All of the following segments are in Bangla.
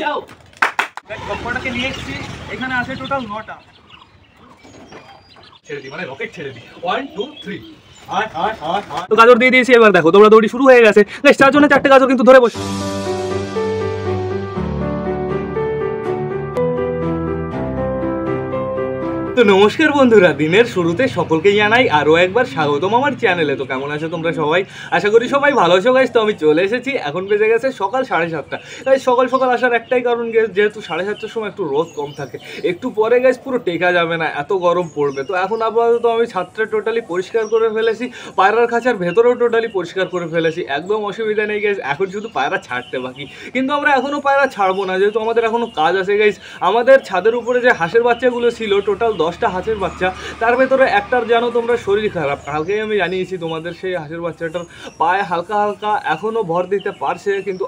যাও সবকটাকে নিয়ে এসেছি, এখানে আছে টোটাল 9টা। ছেড়ে দিই, মানে রকেট ছেড়ে দিই। 1 2 3 তো গাজর দিয়ে দিয়েছি। এবার দেখো দৌড়াদৌড়ি শুরু হয়ে গেছে। চার জনে 4টে গাজর কিন্তু ধরে বসে। তো নমস্কার বন্ধুরা, দিনের শুরুতে সকলকে জানাই আরও একবার স্বাগতম আমার চ্যানেলে। তো কেমন আছো তোমরা সবাই? আশা করি সবাই ভালো আছো গাইস। তো আমি চলে এসেছি, এখন বেজে গেছে সকাল 7:30। গাইস সকাল সকাল আসার একটাই কারণ, যেহেতু 7:30টার সময় একটু রোদ কম থাকে, একটু পরে গাইস পুরো টেকা যাবে না, এত গরম পড়বে। তো এখন আপাতত আমি ছাদটা টোটালি পরিষ্কার করে ফেলেছি, পায়রার খাঁচার ভেতরেও টোটালি পরিষ্কার করে ফেলেছি, একদম অসুবিধা নেই গাইস। এখন শুধু পায়রা ছাড়তে বাকি, কিন্তু আমরা এখনও পায়রা ছাড়বো না, যেহেতু আমাদের এখনও কাজ আছে গাইস। আমাদের ছাদের উপরে যে হাঁসের বাচ্চাগুলো ছিল, টোটাল 10টা হাঁসের বাচ্চা, তার ভেতরে একটার জানো তোমরা শরীর খারাপ। কালকেই আমি জানিয়েছি তোমাদের, সেই হাঁসের বাচ্চাটার পায়ে হালকা হালকা এখনও ভর দিতে পারছে, কিন্তু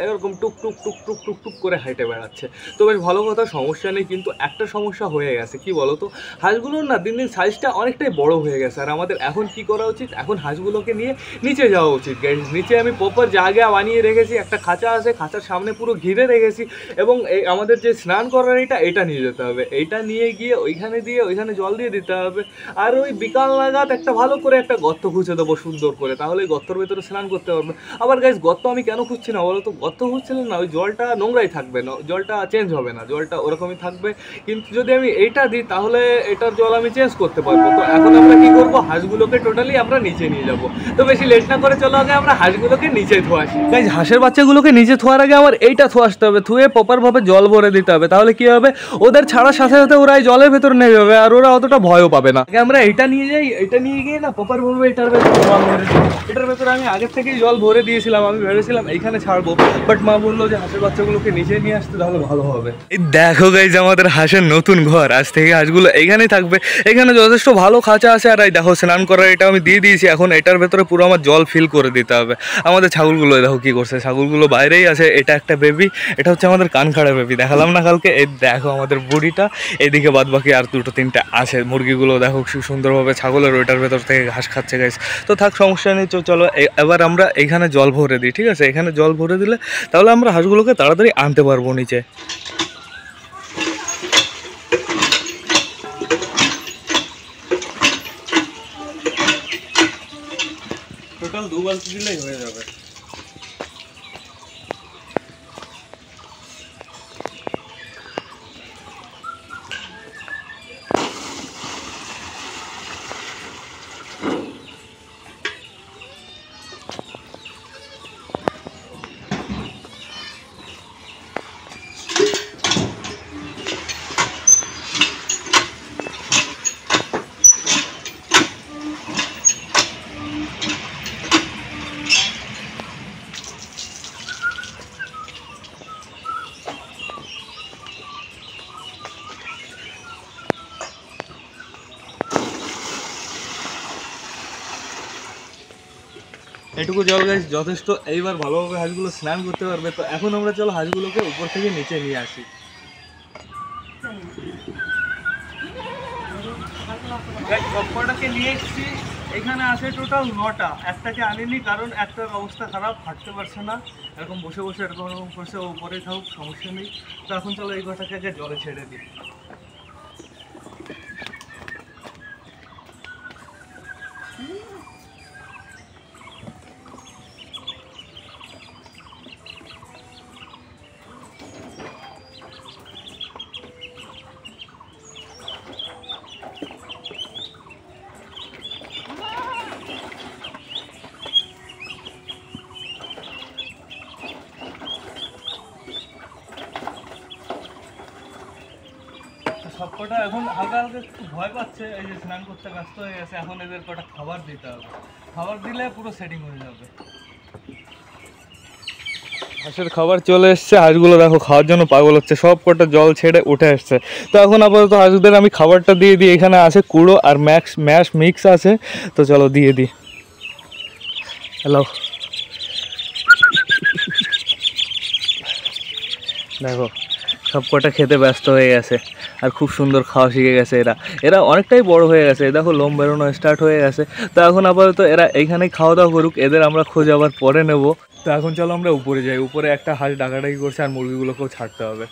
এরকম টুক টুক টুক টুক টুক টুক করে হাইটে বেড়াচ্ছে। তো বেশ ভালো কথা, সমস্যা নেই, কিন্তু একটা সমস্যা হয়ে গেছে। কি বলো তো, হাঁসগুলোর না দিন দিন সাইজটা অনেকটাই বড় হয়ে গেছে। আর আমাদের এখন কি করা উচিত, এখন হাঁসগুলোকে নিয়ে নিচে যাওয়া উচিত গাইস। নিচে আমি প্রপার জায়গা বানিয়ে রেখেছি, একটা খাঁচা আছে, খাঁচার সামনে পুরো ঘিরে রেখেছি, এবং এই আমাদের যে স্নান করার এটা নিয়ে যেতে হবে। এইটা নিয়ে গিয়ে ওইখানে দিয়ে ওইখানে জল দিয়ে দিতে হবে। আর ওই বিকাল নাগাদ একটা ভালো করে একটা গর্ত খুঁজে দেবো সুন্দর করে, তাহলে ওই গর্তর ভেতরে স্নান করতে পারবে। আবার গাইস গর্ত আমি কেন খুঁজছি না বলো তো, গর্ত খুঁজছিলাম না, ওই জলটা নোংরাই থাকবে না, জলটা চেঞ্জ হবে না, জলটা ওরকমই থাকবে। কিন্তু যদি আমি এইটা দিই তাহলে এটার জল আমি চেঞ্জ করতে পারবো। তো এখন আমরা কি করবো, হাঁসগুলোকে টোটালি আমরা নিচে নিয়ে যাবো। তো বেশি লেট না করে চলো আগে আমরা হাঁসগুলোকে নিচে ধোয়া আসি গাইস। হাঁসের বাচ্চাগুলোকে নিচে ধোয়ার আগে আমার এইটা ধোয়া আসতে হবে, ধুয়ে প্রপারভাবে জল ভরে দিতে হবে। তাহলে কি হবে, ওদের ছাড়ার সাথে সাথে ওরা এই জলের ভেতর নেমে যাবে, আর ওরা অতটা ভয়ও পাবে না। আমরা এটা নিয়ে যাই, এটা নিয়ে গিয়ে না প্রপার ভাবে এটার ভেতরে জল ভরে দিই। এটার ভেতরে আমি আগের থেকেই জল ভরে দিয়েছিলাম, আমি ভেবেছিলাম এইখানে ছাড়বো, বাট মা বললো যে হাঁসের বাচ্চাগুলোকে নিচে নিয়ে আসতে, তাহলে ভালো হবে। এই দেখো গাইস, আমাদের হাঁসের নতুন ঘর, আজ থেকে হাঁসগুলো এইখানেই থাকবে। এখানে যথেষ্ট ভালো খাঁচা আছে, আর এই দেখো স্নান করার এটা আমি দিয়ে দিয়েছি। এখন এটার ভেতরে পুরো আমার জল ফিল করে দিতে হবে। আমাদের ছাগলগুলো দেখো কি করছে, ছাগলগুলো বাইরেই আছে। এটা একটা বেবি, এটা হচ্ছে আমাদের কানখাড়া বেবি, দেখালাম না কালকে। এই দেখো আমাদের বুড়িটা, এদিকে বাদ বাকি আর 2-3টা আছে। মুরগিগুলো দেখো সুন্দরভাবে ছাগলের ওইটার ভেতর থেকে ঘাস খাচ্ছে গাইস। তো থাক, সমস্যা নেই। চলো এবার আমরা এখানে জল ভরে দিই, ঠিক আছে? এখানে জল ভরে দিলে তাহলে আমরা হাঁসগুলোকে তাড়াতাড়ি আনতে পারবো নিচে। টোটাল 2 বালতি দিলেই হয়ে যাবে। এটুকু জল গাইস যথেষ্ট, এইবার ভালোভাবে হাঁসগুলো স্নান করতে পারবে। তো এখন আমরা চলো হাঁসগুলোকে উপর থেকে নিচে নিয়ে আসি। সবকটাকে নিয়ে এসেছি, এখানে আছে টোটাল 9টা। একটাকে আনিনি, কারণ একটার অবস্থা খারাপ, হাঁটতে পারছে না, এরকম বসে বসে এরকম করছে। ও উপরে থাকুক, সমস্যা নেই। তো এখন চলো এই কটাকে আগে জলে ছেড়ে দিই। সবকটা এখন হালকা হালকা একটু ভয় পাচ্ছে, এই যে স্নান করতে ব্যস্ত হয়ে গেছে। এখন এদের কটা খাবার দিতে হবে, খাবার দিলে পুরো সেটিং হয়ে যাবে। হাঁসের খাবার চলে এসছে, হাঁসগুলো দেখো খাওয়ার জন্য পাগল হচ্ছে, সব কটা জল ছেড়ে উঠে আসছে। তো এখন আপাতত হাঁসদের আমি খাবারটা দিয়ে দিই। এখানে আছে কুড়ো আর ম্যাশ মিক্স আছে, তো চলো দিয়ে দিই। হ্যালো, দেখো সব কটা খেতে ব্যস্ত হয়ে গেছে। আর খুব সুন্দর খাওয়া শিখে গেছে এরা। এরা অনেকটাই বড় হয়ে গেছে, দেখো লোম বেরোনো স্টার্ট হয়ে গেছে। তো এখন আপাতত এরা এইখানেই খাওয়া দাওয়া করুক, এদের আমরা খোঁজ আবার পরে নেব। তো এখন চলো আমরা উপরে যাই, উপরে একটা হাঁস ডাকাডাকি করছে আর মুরগিগুলোকেও ছাড়তে হবে।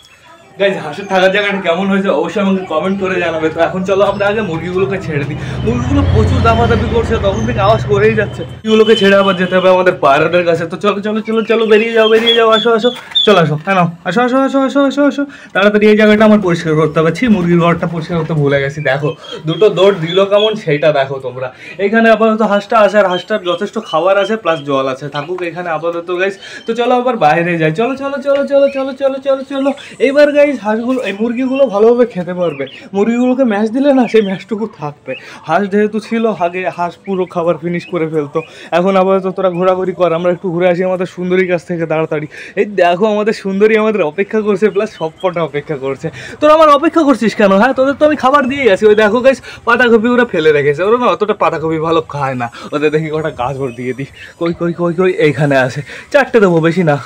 গাইজ হাঁসের থাকার জায়গাটা কেমন হয়েছে অবশ্যই আমাকে কমেন্ট করে জানাবে। তো এখন চলো আমরা আগে মুরগিগুলোকে ছেড়ে দিই, মুরগিগুলো প্রচুর দাপাদাপি করছে, তখন থেকে আওয়াজ করেই যাচ্ছে। মুরগিগুলোকে ছেড়ে আবার যেতে হবে আমাদের পায়রাদের কাছে। তো চলো চলো চলো চলো বেরিয়ে যাও, আসো আসো, চলো আসো, হ্যাঁ নাও, আসো আসো আসো আসো আসো আসো, তাড়াতাড়ি এই জায়গাটা আমার পরিষ্কার করতে হবে। মুরগির ঘরটা পরিষ্কার করতে ভুলে গেছি। দেখো দুটো দৌড় দিল কেমন, সেইটা দেখো তোমরা। এখানে আপাতত হাঁসটা আছে আর হাঁসটার যথেষ্ট খাবার আছে প্লাস জল আছে, থাকুক এখানে আপাতত গাইজ। তো চলো আবার বাইরে যাই, চলো চলো চলো চলো চলো চলো চলো চলো। এইবার গাইজ হাঁসগুলো এই মুরগিগুলো ভালোভাবে খেতে পারবে, মুরগিগুলোকে ম্যাশ দিলে না সেই ম্যাশটুকু থাকবে। হাঁস যেহেতু ছিল আগে, হাঁস পুরো খাবার ফিনিশ করে ফেলতো। এখন আপাতত তোরা ঘোরাঘুরি কর, আমরা একটু ঘুরে আসি আমাদের সুন্দরীর কাছ থেকে তাড়াতাড়ি। এই দেখো আমাদের সুন্দরী আমাদের অপেক্ষা করছে, প্লাস সবকটা অপেক্ষা করছে। তোরা আমার অপেক্ষা করছিস কেন? হ্যাঁ তোদের তো আমি খাবার দিয়ে গেছি। ওই দেখো গাইস পাতাকপি ওরা ফেলে রেখেছে, ওরা না অতটা পাতাকপি ভালো খায় না, ওদের দেখি কটা গাজর দিয়ে দিই। কই কই কই কই, এইখানে আছে, 4টে দেবো, বেশি না,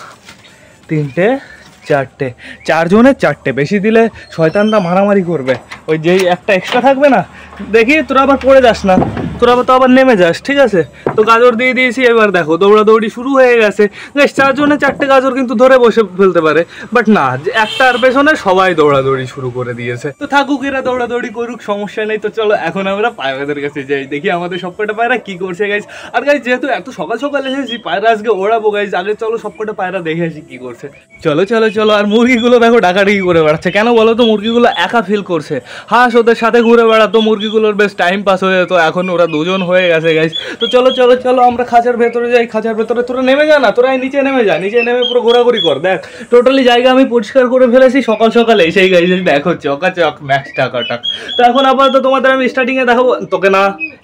3টে 4টে, 4 জনের 4টে, বেশি দিলে শয়তানরা মারামারি করবে। ওই যেই একটা এক্সট্রা থাকবে না, দেখি তোরা আবার পড়ে যাস না, তোরা তো আবার নেমে যাস, ঠিক আছে? তো গাজর দিয়ে দিয়েছি, এবার দেখো দৌড়াদৌড়ি শুরু হয়ে গেছে। 4 জনে 4টে গাজর কিন্তু ধরে বসে ফেলতে পারে, বাট না, একটার পেছনে সবাই দৌড়াদৌড়ি শুরু করে দিয়েছে। তো থাকুক এরা দৌড়াদৌড়ি করুক, সমস্যা নেই। তো চলো এখন আমরা পায়রাদের কাছে যাই, দেখি আমাদের সবকটা পায়রা কি করছে গাইজ। আর গাইজ যেহেতু এত সকাল সকাল এসেছি, পায়রা আজকে ওড়াবো গাইজ, আগে চলো সবকটা পায়রা দেখে আসি কি করছে। চলো চলো চলো। আর মুরগিগুলো দেখো ডাকাডাকি করে বেড়াচ্ছে, কেন বলো তো? মুরগিগুলো একা ফিল করছে, হাঁস ওদের সাথে ঘুরে বেড়াতো, মুরগিগুলোর বেশ টাইম পাস হয়ে যেত, এখন ওরা দুজন হয়ে গেছে গাইজ। তো চলো চলো চলো আমরা খাঁচার ভেতরে যাই, খাঁচার ভেতরে তোরা নেমে যা না, তোরা নিচে নেমে যা, নিচে নেমে পুরো ঘোরাঘুরি কর। দেখ টোটালি জায়গা আমি পরিষ্কার করে ফেলেছি সকাল সকালে, সেই গাইজ দেখো চকাচক ম্যাক্স টাকাটাক। তো এখন আপাতত তোমাদের আমি স্টার্টিংয়ে দেখাবো, তোকে না,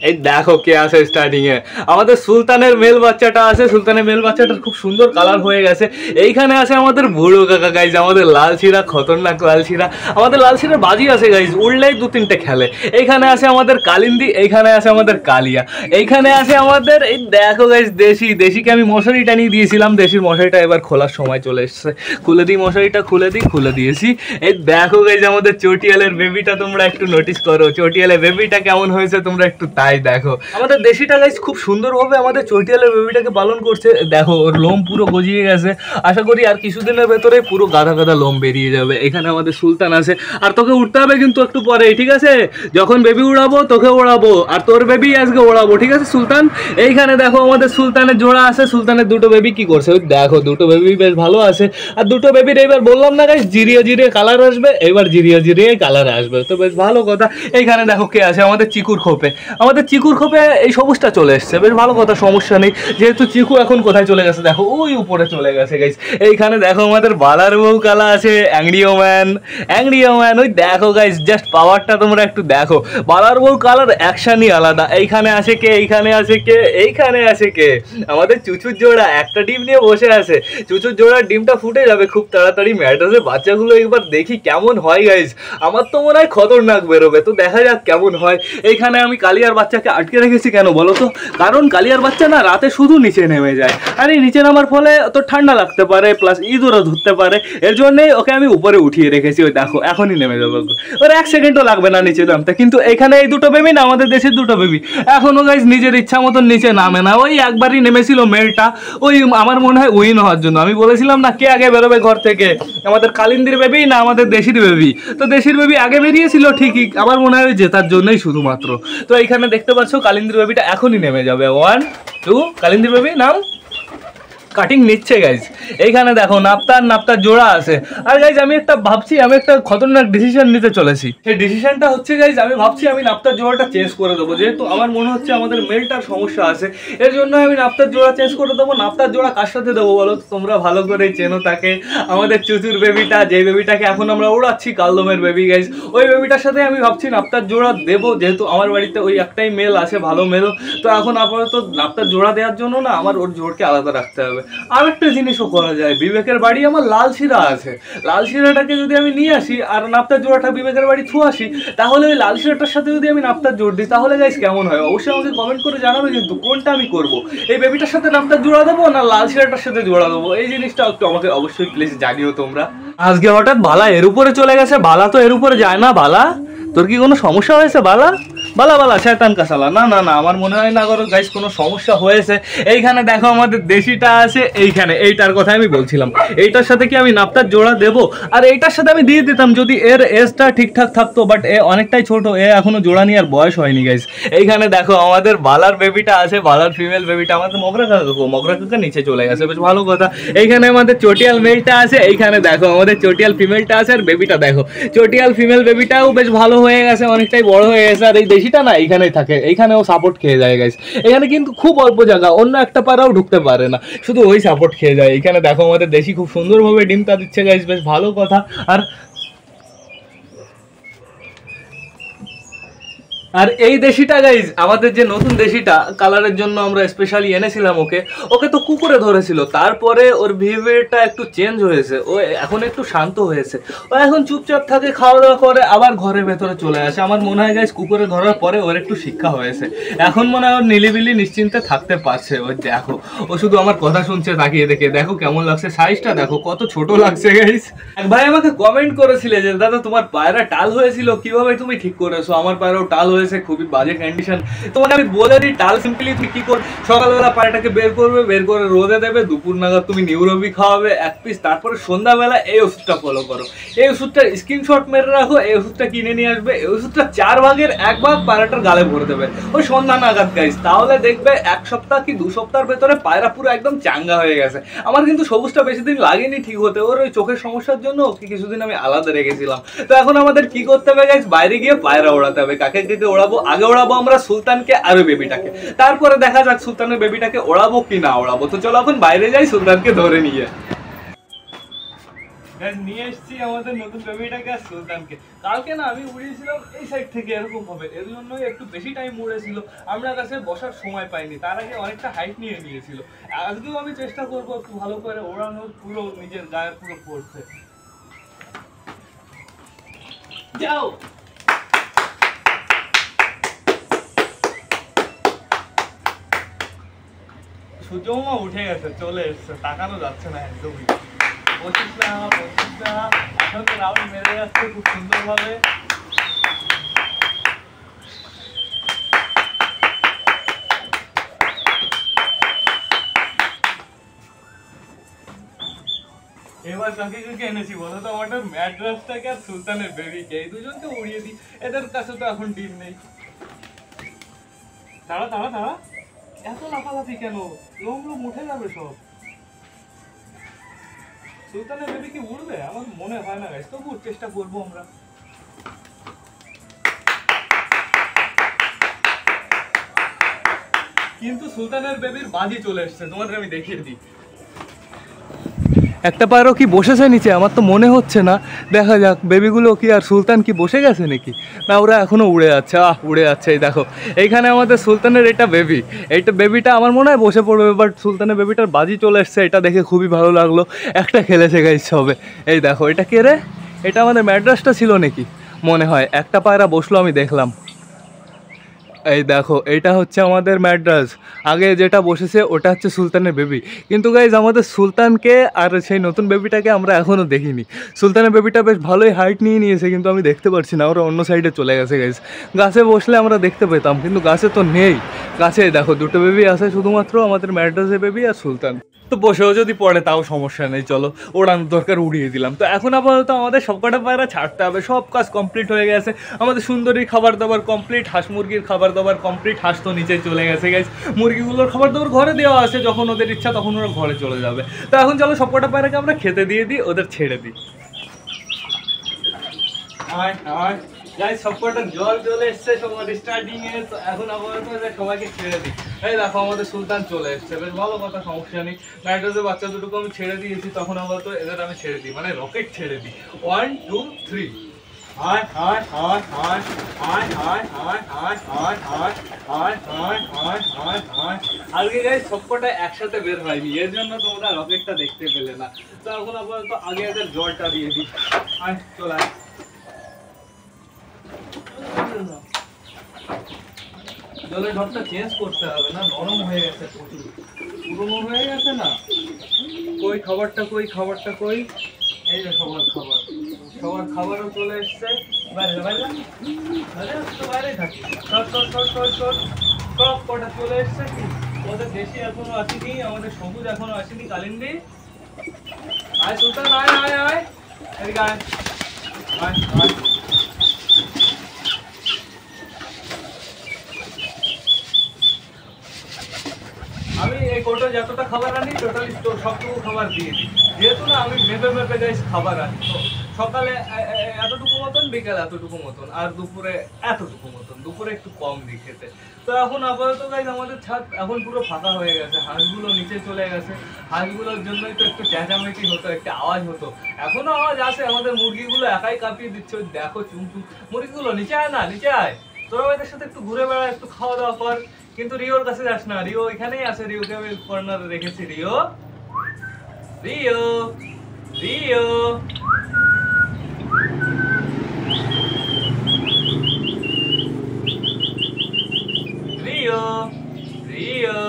এই দেখো কে আছে স্টার্টিংয়ে, আমাদের সুলতানের মেল বাচ্চাটা আছে। সুলতানের মেল বাচ্চাটার খুব সুন্দর কালার হয়ে গেছে। এইখানে আছে আমাদের বুড়ো কাকা গাইজ, আমাদের লাল শিরা, খতরনাক লাল শিরা। আমাদের লাল শিরার বাজি আছে গাইজ, উড়লেই 2-3টে খেলে। এইখানে আছে আমাদের কালিন্দি, এইখানে আছে আমাদের কালিয়া, এইখানে আছে আমাদের এই দেখো গাইজ দেশিকে আমি মশারি টানিয়ে দিয়েছিলাম, দেশির মশারিটা এবার খোলার সময় চলে এসছে, খুলে দিই মশারিটা, খুলে দিয়েছি। এই দেখো গাইজ আমাদের চটিয়ালের বেবিটা, তোমরা একটু নোটিস করো চটিয়ালের বেবিটা কেমন হয়েছে, তোমরা একটু তাই দেখো। আমাদের দেশিটা গাইজ খুব সুন্দরভাবে আমাদের চটিয়ালের বেবিটাকে পালন করছে। দেখো ওর লোম পুরো গজিয়ে গেছে, আশা করি আর কিছুদিনের ভেতরে পুরো গাদা গাদা লোম বেরিয়ে যাবে। এখানে আমাদের সুলতান আছে, আর তোকে উঠতে হবে কিন্তু একটু পরে, ঠিক আছে? যখন বেবি উড়াবো তোকে ওড়াবো, আর তোর বেবি আজকে ওড়াবো, ঠিক আছে সুলতান? এইখানে দেখো আমাদের সুলতানের জোড়া আছে, সুলতানের দুটো বেবি কি করছে, ওই দেখো দুটো বেবি বেশ ভালো আছে। আর দুটো বেবির এবার বললাম না গাইস জিরিয়ে জিরিয়ে কালার আসবে, এবার জিরিয়ে জিরিয়ে কালার আসবে, তো বেশ ভালো কথা। এইখানে দেখো কে আছে, আমাদের চিকুর খোপে, আমাদের চিকুর খোপে এই সবুজটা চলে এসছে, বেশ ভালো কথা, সমস্যা নেই। যেহেতু চিকু এখন কোথায় চলে গেছে, দেখো ওই উপরে চলে গেছে গাইস। এইখানে দেখো আমাদের বালার বউ কালা আছে, অ্যাংরিও ম্যান, ওই দেখো গাইস জাস্ট পাওয়ারটা তোমরা একটু দেখো, বালার বউ কালার অ্যাকশনই আলাদা। এইখানে আছে কে, এইখানে আছে কে, আমাদের চুচুর জোড়া, একটা ডিম নিয়ে বসে আছে। চুচুর জোড়ার ডিমটা ফুটে যাবে খুব তাড়াতাড়ি। ম্যাড্রাসের বাচ্চাগুলো একবার দেখি কেমন হয় গাইজ, আমার তো মনে হয় খতরনাক বেরোবে, তো দেখা যাক কেমন হয়। এইখানে আমি কালিয়ার বাচ্চাকে আটকে রেখেছি, কেন বলো তো? কারণ কালিয়ার বাচ্চা না রাতে শুধু নিচে নেমে যায়, আর এই নিচে নামার ফলে তো ঠান্ডা লাগতে পারে, প্লাস ইঁদুরও ধরতে পারে, এর জন্যই ওকে আমি উপরে উঠিয়ে রেখেছি। ওই দেখো এখনই নেমে যাবো, ওর 1 সেকেন্ডও লাগবে না নিচে নামতে। কিন্তু এখানে এই দুটো বেবি না, আমাদের দেশের দুটো বেবি, এখনো গাইজ নিজের ইচ্ছা মতন নিচে নামে না। ওই একবারই নেমেছিল মেলটা, ওই আমার মনে হয় উইন হওয়ার জন্য। আমি বলেছিলাম না কে আগে বেরোবে ঘর থেকে, আমাদের কালিন্দির বেবি না আমাদের দেশির বেবি, তো দেশির বেবি আগে বেরিয়েছিল ঠিকই, আমার মনে হয় জেতার জন্যই শুধুমাত্র। তো এইখানে দেখতে পাচ্ছ কালিন্দির বেবিটা এখনই নেমে যাবে, 1 2, কালিন্দির বেবি নাম, কাটিং নিচ্ছে গাইজ। এইখানে দেখো নাপ্তার জোড়া আছে। আর গাইজ আমি একটা খতরনাক ডিসিশন নিতে চলেছি। সেই ডিসিশনটা হচ্ছে গাইজ, আমি ভাবছি আমি নাপ্তার জোড়াটা চেঞ্জ করে দেবো, যেহেতু আমার মনে হচ্ছে আমাদের মেলটার সমস্যা আছে, এর জন্য আমি নাপ্তার জোড়া চেঞ্জ করে দেবো। নাপ্তার জোড়া কার সাথে দেবো বলো? তোমরা ভালো করে চেনো তাকে, আমাদের চুচুর বেবিটা, যে বেবিটাকে এখন আমরা ওড়াচ্ছি, কালদমের বেবি গাইজ, ওই বেবিটার সাথে আমি ভাবছি নাপ্তার জোড়া দেবো, যেহেতু আমার বাড়িতে ওই একটাই মেল আছে, ভালো মেল। তো এখন আপাতত নাপ্তার জোড়া দেওয়ার জন্য না আমার ওর জোড়কে আলাদা রাখতে হবে। আর একটা জিনিসও করা যায়, বিবেকের বাড়ি আমার লাল শিরা আছে, লাল শিরাটাকে যদি আমি নিয়ে আসি আর নাপ্তার জোড়াটা বিবেকের বাড়ি থু আসি, তাহলে ওই লাল শিরাটার সাথে যদি আমি নাপ্তার জোড় দিই তাহলে গাইস কেমন হয়? অবশ্যই আমাকে কমেন্ট করে জানাবে কিন্তু কোনটা আমি করব, এই বেবিটার সাথে নাপ্তার জোড়া দেবো না লাল শিরাটার সাথে জোড়া দেবো, এই জিনিসটা একটু আমাকে অবশ্যই প্লিজ জানিও তোমরা। আজকে হঠাৎ বালা এর উপরে চলে গেছে, বালা তো এর উপরে যায় না। বালা তোর কি কোনো সমস্যা হয়েছে? বালা বালা বালা শয়তান কাসালা, না না না আমার মনে হয় না করো গাইস কোনো সমস্যা হয়েছে। এইখানে দেখো আমাদের দেশিটা আছে, এইখানে এইটার কথা আমি বলছিলাম, এইটার সাথে কি আমি নাপ্তার জোড়া দেবো? আর এইটার সাথে আমি দিয়ে দিতাম যদি এর এজটা ঠিকঠাক থাকতো, বাট এ অনেকটাই ছোট, এ এখনো জোড়া নিয়ে আর বয়স হয়নি গাইস। এইখানে দেখো আমাদের বালার বেবিটা আছে, বালার ফিমেল বেবিটা, আমাদের মগরা কাকা নিচে চলে গেছে, বেশ ভালো কথা। এইখানে আমাদের চটিয়াল মেলটা আছে, এইখানে দেখো আমাদের চটিয়াল ফিমেলটা আছে, আর বেবিটা দেখো চটিয়াল ফিমেল বেবিটাও বেশ ভালো হয়ে গেছে, অনেকটাই বড় হয়ে গেছে। আর এই দেশিটা না এইখানেই থাকে, এইখানেও সাপোর্ট খেয়ে যায় গাইস। এখানে কিন্তু খুব অল্প জায়গা, অন্য একটা পাড়াও ঢুকতে পারে না, শুধু ওই সাপোর্ট খেয়ে যায়। এইখানে দেখো আমাদের দেশি খুব সুন্দরভাবে ডিমটা দিচ্ছে গাইস, বেশ ভালো কথা। আর এই দেশিটা গাইজ আমাদের যে নতুন দেশিটা কালারের জন্য আমরা স্পেশালি এনেছিলাম ওকে, ওকে তো কুকুরে ধরেছিল, তারপরে ওর বিহেভিয়ারটা একটু চেঞ্জ হয়েছে, ও এখন একটু শান্ত হয়েছে, ও এখন চুপচাপ থাকে, খাওয়া দাওয়া করে, আবার ঘরের ভেতরে চলে আসে। আমার মনে হয় গাইজ কুকুরে ধরার পরে ওর একটু শিক্ষা হয়েছে, এখন মনে হয় ওর নিলিবিলি নিশ্চিন্তে থাকতে পারছে। ও দেখো ও শুধু আমার কথা শুনছে তাকিয়ে দেখে, দেখো কেমন লাগছে, সাইজটা দেখো কত ছোট লাগছে গাইজ। এক ভাই আমাকে কমেন্ট করেছিলে যে দাদা তোমার পায়রা টাল হয়েছিল, কিভাবে তুমি ঠিক করেছো? আমার পায়রাও টাল হয়েছে, খুবই বাজে কন্ডিশন। তোমাকে আমি বলে দিই টাল সিম্পলি তুমি কি কর, সকালবেলা পায়রাটাকে বের করবে, বের করে রোদে দেবে, দুপুর নাগাদ তুমি নিউরোবি খাওয়াবে 1 পিস, তারপরে সন্ধ্যাবেলা এই ওষুধটা ফলো করো, এই ওষুধটার স্ক্রিনশট মেরে রাখো, এই ওষুধটা কিনে নিয়ে আসবে, এই ওষুধটা 4 ভাগের 1 ভাগ পায়রাটার গালে ভরে দেবে ওই সন্ধ্যা নাগাদ গাইস, তাহলে দেখবে 1 সপ্তাহ কি 2 সপ্তাহের ভেতরে পায়রা পুরো একদম চাঙ্গা হয়ে গেছে। আমার কিন্তু সবুজটা বেশি দিন লাগেনি ঠিক হতে, ওর ওই চোখের সমস্যার জন্য ওকে কিছুদিন আমি আলাদা রেখেছিলাম। তো এখন আমাদের কি করতে হবে গাইস, বাইরে গিয়ে পায়রা ওড়াতে হবে। কাকে কাকে ওড়াবো? আগে ওড়াবো আমরা সুলতানকে আর বেবিটাকে, তারপরে দেখা যাক সুলতানের বেবিটাকে ওড়াবো কি না ওড়াবো। তো চলো এখন বাইরে যাই সুলতানকে ধরে নিয়ে। নিয়ে এসছি আমাদের নতুন বেবিটাকে আর সুলতানকে। কালকে না আমি উড়িয়েছিলাম এই সাইড থেকে এরকম হবে, এর জন্যই একটু বেশি টাইম উড়েছিল, আমরা কাছে বসার সময় পাইনি, তার আগে অনেকটা হাইট নিয়ে নিয়েছিল। আজকেও আমি চেষ্টা করবো একটু ভালো করে ওড়ানোর, পুরো নিজের গায়ে পুরো পড়ছে। যাও সূর্যমা উঠে গেছে, চলে এসছে, তাকানো যাচ্ছে না একদমই। 25 না 25 না, এখন তো রাউন্ড মেরে যাচ্ছে খুব সুন্দরভাবে। এবার কাকে কাকে এনেছি বলো তো? আমাদের ম্যাড্রাসটাকে আর সুলতানের বেবিকে, এই দুজনকে উড়িয়ে দিই, এদের কাছে তো এখন ডিম নেই। তারা তারা তারা এত লাফালাফি কেন? লোম লোম উঠে যাবে সব। সুলতানের বেবি কি উড়বে? আমার মনে হয় না গাইস, তবু চেষ্টা করবো আমরা। কিন্তু সুলতানের বেবির বাজি চলে এসছে, তোমাদের আমি দেখিয়ে দিই। একটা পায়রও কি বসেছে নিচে? আমার তো মনে হচ্ছে না, দেখা যাক। বেবিগুলো কি আর সুলতান কি বসে গেছে নাকি? না ওরা এখনো উড়ে যাচ্ছে, উড়ে যাচ্ছে। এই দেখো এইখানে আমাদের সুলতানের এটা বেবি, এইটা বেবিটা আমার মনে হয় বসে পড়বে, বাট সুলতানের বেবিটার বাজি চলে এসছে, এটা দেখে খুবই ভালো লাগলো। একটা খেলেছে গাইস সবে। এই দেখো এটা কে রে? এটা আমাদের ম্যাড্রাসটা ছিল নাকি মনে হয়, একটা পায়রা বসলো আমি দেখলাম। এই দেখো এটা হচ্ছে আমাদের ম্যাড্রাস, আগে যেটা বসেছে ওটা হচ্ছে সুলতানের বেবি। কিন্তু গাইজ আমাদের সুলতানকে আর সেই নতুন বেবিটাকে আমরা এখনও দেখিনি। সুলতানের বেবিটা বেশ ভালোই হাইট নিয়ে নিয়েছে, কিন্তু আমি দেখতে পাচ্ছি না, ওরা অন্য সাইডে চলে গেছে গাইজ। গাছে বসলে আমরা দেখতে পেতাম, কিন্তু গাছে তো নেই। গাছে দেখো দুটো বেবি আছে শুধুমাত্র, আমাদের ম্যাড্রাসের বেবি আর সুলতান। তো বসেও যদি পড়ে তাও সমস্যা নেই, চলো ওড়ানোর দরকার উড়িয়ে দিলাম। তো এখন আপাতত আমাদের সবকটা পায়রা ছাড়তে হবে, সব কাজ কমপ্লিট হয়ে গেছে। আমাদের সুন্দরীর খাবার দাবার কমপ্লিট, হাঁস মুরগির খাবার দাবার কমপ্লিট, হাঁস তো নিচে চলে গেছে গাইস। মুরগিগুলোর খাবার দাবার ঘরে দেওয়া আছে, যখন ওদের ইচ্ছা তখন ওরা ঘরে চলে যাবে। তো এখন চলো সবকটা পায়রাকে আমরা খেতে দিয়ে দিই, ওদের ছেড়ে দিই। গাইস সবকটা জল চলে এসছে সবার স্টার্টিং এ, তো এখন আপাতত সবাইকে ছেড়ে দিই। এই দেখো আমাদের সুলতান চলে এসছে, বেশ ভালো কথা, সমস্যা নেই। নাইট্রোজের বাচ্চা দুটোকে আমি ছেড়ে দিয়েছি, তখন আপাতত এদের আমি ছেড়ে দিই, মানে রকেট ছেড়ে দিই। 1 2 3 আজকে গাইস সবকটা একসাথে বের হয়নি, এর জন্য তোমরা রকেটটা দেখতে পেলে না। তো এখন আপাতত আগে এদের জলটা দিয়ে দিই। চল আয়। জলের ঢপটা চেঞ্জ করতে হবে, না নরম হয়ে গেছে, প্রচুর পুরনো হয়ে গেছে না। কই খাবারটা কই, খাবারটা কই? এই যে সবার খাবার, সবার খাবারও চলে এসছে। বাইরে বাইরে তো বাইরে থাকি, সব কটা চলে এসছে। কি ওদের দেশি এখনো আসেনি, আমাদের সবুজ এখনো আসেনি। কালিন্দি আয়, সুলতান আয় আয় আয়, এদিকে আয় আয় আয়। আমি এই কোটো যতটা খাবার আনি টোটালি সবটুকু খাবার দিয়ে দিই, যেহেতু না আমি মেপে মেপে গাইস খাবার আনি। তো সকালে এতটুকু মতন, বিকেলে এতটুকু মতন, আর দুপুরে এতটুকু মতন। দুপুরে একটু কম দিই খেতে। তো এখন আপাতত গাইস আমাদের ছাদ এখন পুরো ফাঁকা হয়ে গেছে, হাঁসগুলো নিচে চলে গেছে। হাঁসগুলোর জন্যই তো একটু চেঁচামেচি হতো, একটা আওয়াজ হতো। এখনো আওয়াজ আসে, আমাদের মুরগিগুলো একাই কাঁপিয়ে দিচ্ছে। দেখো চুমচুম, মুরগিগুলো নিচে আয় না, নিচে আয়, তোরা ওদের সাথে একটু ঘুরে বেড়া, একটু খাওয়া দাওয়া কর। কিন্তু রিওর কাছে যাস না, রিও এখানেই আছে, রিওকে আমি কর্নারে রেখেছি। Rio Rio Rio Rio Rio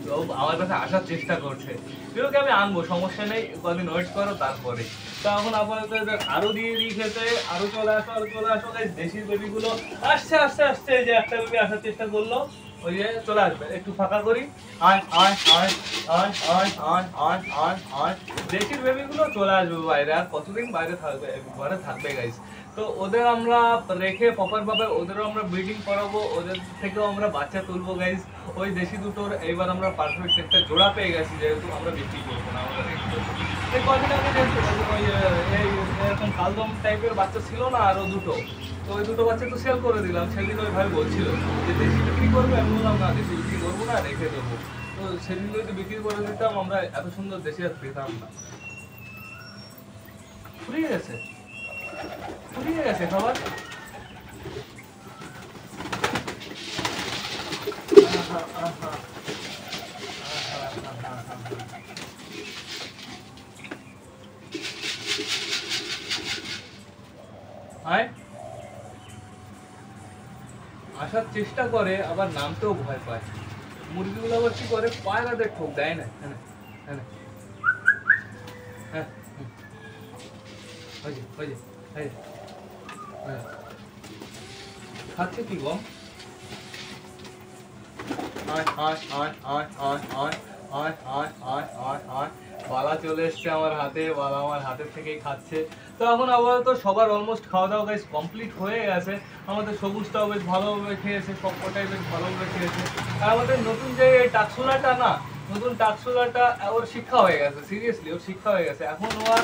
তো আমার কাছে আসার চেষ্টা করছে। রিওকে আমি আনবো, সমস্যা নেই, কদিন ওয়েট করো তারপরে। তো এখন আপাতত আরো দিয়ে দিই খেতে। আরো চলে আসো, আরো চলে আসো গাইস। দেশি বেবিগুলো আসছে আসছে আসছে। এই যে একটা বেবি আসার চেষ্টা করলো, ওই যে চলে আসবে। একটু ফাঁকা করি। আয় আয় আয় আয় আয় আয় আয় আয় আয়। দেশির বেবিগুলো চলে আসবে বাইরে। আর কতদিন বাইরে থাকবে, ঘরে থাকবে গাইস। তো ওদের আমরা রেখে প্রপার ভাবে ওদেরও আমরা ব্রিডিং করাবো, ওদের থেকেও আমরা বাচ্চা তুলবো গাইস। ওই দেশি দুটোর এইবার আমরা পারফেক্ট একটা জোড়া পেয়ে গেছি, যেহেতু আমরা বিক্রি করবো না, আমরা রেখে দেবো। এই কদিন আগে এরকম কালদম টাইপের বাচ্চা ছিল না আরো দুটো, তো ওই দুটো বাচ্চা তো সেল করে দিলাম। সেদিন ওই ভাই বলছিল যে দেশি বিক্রি করবে, আমি বললাম না দেশি বিক্রি করবো না, রেখে দেবো। তো সেদিন যদি বিক্রি করে দিতাম, আমরা এত সুন্দর দেশি আর পেতাম না। ফুরিয়ে গেছে, ফুরিয়ে গেছে খাবার। আসার চেষ্টা করে, আবার নামতেও ভয় পায়। মুরগিগুলো আবার কি করে, পায়রাদের ঠোক দেয় না। খাচ্ছে কি গম? বালা চলে এসছে আমার হাতে, বালা আমার হাতের থেকেই খাচ্ছে। তো এখন আপাতত সবার অলমোস্ট খাওয়া দাওয়া গাইস কমপ্লিট হয়ে গেছে। আমাদের সবুজটাও বেশ ভালোভাবে খেয়েছে, সবকটাই বেশ ভালোভাবে খেয়েছে। আর আমাদের নতুন যে টাকসুলাটা না, নতুন টাকসুলাটা ওর শিক্ষা হয়ে গেছে, সিরিয়াসলি ওর শিক্ষা হয়ে গেছে। এখন ও আর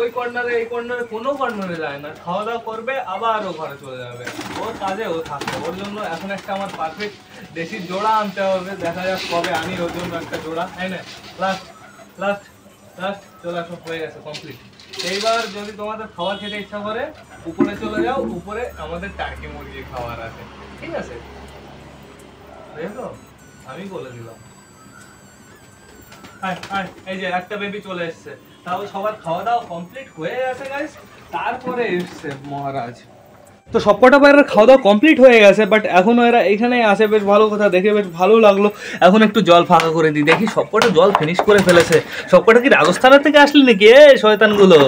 ওই কর্নারে এই কর্নারে কোনো কর্নারে যায় না, খাওয়া দাওয়া করবে আবার ও ঘরে চলে যাবে, ওর কাজে ও থাকবে। ওর জন্য এখন একটা আমার পারফেক্ট দেশি জোড়া আনতে হবে। দেখা যাক কবে আনি ওর জন্য একটা জোড়া, তাই না? লাস্ট লাস্ট লাস্ট চলে আসো, হয়ে গেছে কমপ্লিট। এইবার যদি তোমাদের খাবার খেতে ইচ্ছা করে উপরে চলে যাও, উপরে আমাদের টার্কি মুরগির খাবার আছে, ঠিক আছে? দেখো আমি বলে দিলাম। এই যে একটা বেবি চলে এসছে। তাও সবার খাওয়া দাওয়া কমপ্লিট হয়ে গেছে গাইস, তারপরে এসছে মহারাজ। তো সবকটা পায়রার খাওয়া দাওয়া কমপ্লিট হয়ে গেছে, বাট এখনো এরা এখানে আসে, বেশ ভালো কথা, দেখে বেশ ভালো লাগলো। এখন একটু জল ফাঁকা করে দিই, দেখি সবকটা জল ফিনিশ করে ফেলেছে। সবকটা কি রাজস্থানের থেকে আসলে নাকি এ শয়তানগুলো?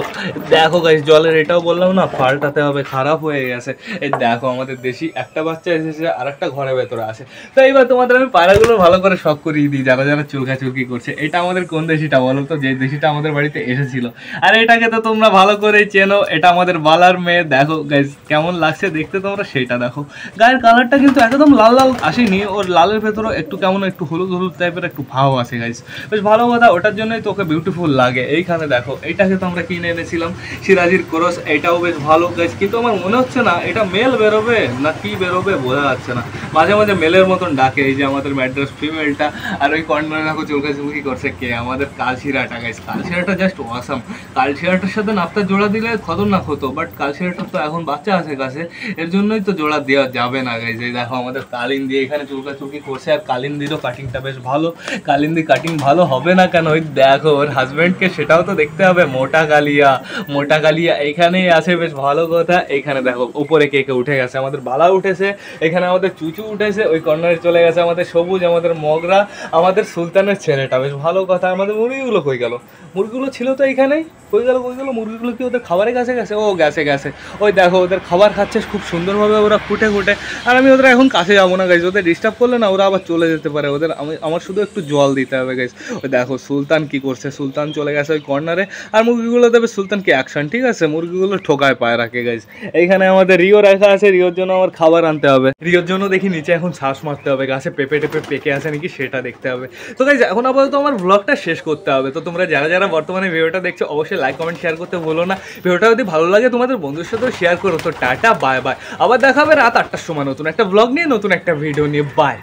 দেখো গাইস, জলের এটাও বললাম না পাল্টাতে হবে, খারাপ হয়ে গেছে। এই দেখো আমাদের দেশি একটা বাচ্চা এসেছে, আর একটা ঘরের ভেতরে আছে। তো এইবার তোমাদের আমি পায়রাগুলো ভালো করে শখ করিয়ে দিই, যারা যারা চুলকাচুলকি করছে। এটা আমাদের কোন দেশিটা বলো তো, যে দেশিটা আমাদের বাড়িতে এসেছিল। আর এটাকে তো তোমরা ভালো করেই চেনো, এটা আমাদের বালার মেয়ে। দেখো গাইস কেমন লাগছে লাগছে দেখতে তোমরা সেটা দেখো। গায়ের কালারটা কিন্তু একদম লাল লাল আসেনি, ওর লালের ভেতরে একটু কেমন একটু হলুদ হলুদ টাইপের একটু ভাব আছে গাইস, বেশ ভালো কথা, ওটার জন্যই তোকে বিউটিফুল লাগে। এইখানে দেখো এইটাকে তো আমরা কিনে এনেছিলাম সিরাজির ক্রস, এটাও বেশ ভালো গাইস, কিন্তু আমার মনে হচ্ছে না এটা মেল বেরোবে না কি বেরোবে বোঝা যাচ্ছে না, মাঝে মাঝে মেলের মতন ডাকে। এই যে আমাদের ম্যাড্রাস ফিমেলটা, আর ওই কর্নারে দেখো চৌকাচুমকি করছে কে, আমাদের কালশিরাটা গাইস। কালশিরাটা জাস্ট অসাম, কালশিরাটার সাথে নাপতার জোড়া দিলে খতরনাক হতো, বাট কালশিরাটার তো এখন বাচ্চা আছে কাছে, এর জন্যই তো জোড়া দেওয়া যাবে না গাইস। এই দেখো আমাদের কালিন্দি এখানে চুলকাচুলকি করছে, আর কালিন্দিরও কাটিংটা বেশ ভালো, কালিন্দি কাটিং ভালো হবে না কেন, ওই দেখো ওর হাজব্যান্ডকে সেটাও তো দেখতে হবে। মোটা কালিয়া, মোটা কালিয়া এইখানেই আছে, বেশ ভালো কথা। এইখানে দেখো উপরে কে কে উঠে গেছে, আমাদের বালা উঠেছে, এখানে আমাদের চুচু উঠেছে, ওই কর্নারে চলে গেছে আমাদের সবুজ, আমাদের মগরা, আমাদের সুলতানের ছেলেটা, বেশ ভালো কথা। আমাদের মুরগিগুলো কই গেল, মুরগিগুলো ছিল তো এইখানেই, কই গেল মুরগিগুলো, কি ওদের খাবারের কাছে গেছে? ও গেছে গেছে, ওই দেখো ওদের খাবার খাচ্ছে খুব সুন্দরভাবে ওরা ফুটে ফুটে। আর আমি ওদের এখন কাছে যাবো না গাইজ, ওদের ডিস্টার্ব করলে না ওরা আবার চলে যেতে পারে, ওদের আমার শুধু একটু জল দিতে হবে গাইজ। ওই দেখো সুলতান কি করছে, সুলতান চলে গেছে ওই কর্নারে, আর মুরগিগুলো দেবে সুলতানকে অ্যাকশন, ঠিক আছে, মুরগিগুলো ঠোকায় পায় রাখে গাইজ। এইখানে আমাদের রিও রাখা আছে, রিওর জন্য আমার খাবার আনতে হবে, রিওর জন্য দেখি নিচে এখন শ্বাস মারতে হবে, গাছে পেঁপে টেপে পেকে আছে নাকি সেটা দেখতে হবে। তো গাইজ এখন আপাতত আমার ব্লগটা শেষ করতে হবে। তো তোমরা যারা যারা বর্তমানে ভিডিওটা দেখছো অবশ্যই লাইক কমেন্ট শেয়ার করতে ভুলো না, ভিডিওটা যদি ভালো লাগে তোমাদের বন্ধুর সাথেও শেয়ার করো। তো টাটা বাই বাই, আবার দেখা হবে রাত 8টার সময় নতুন একটা ব্লগ নিয়ে, নতুন একটা ভিডিও নিয়ে, বাই।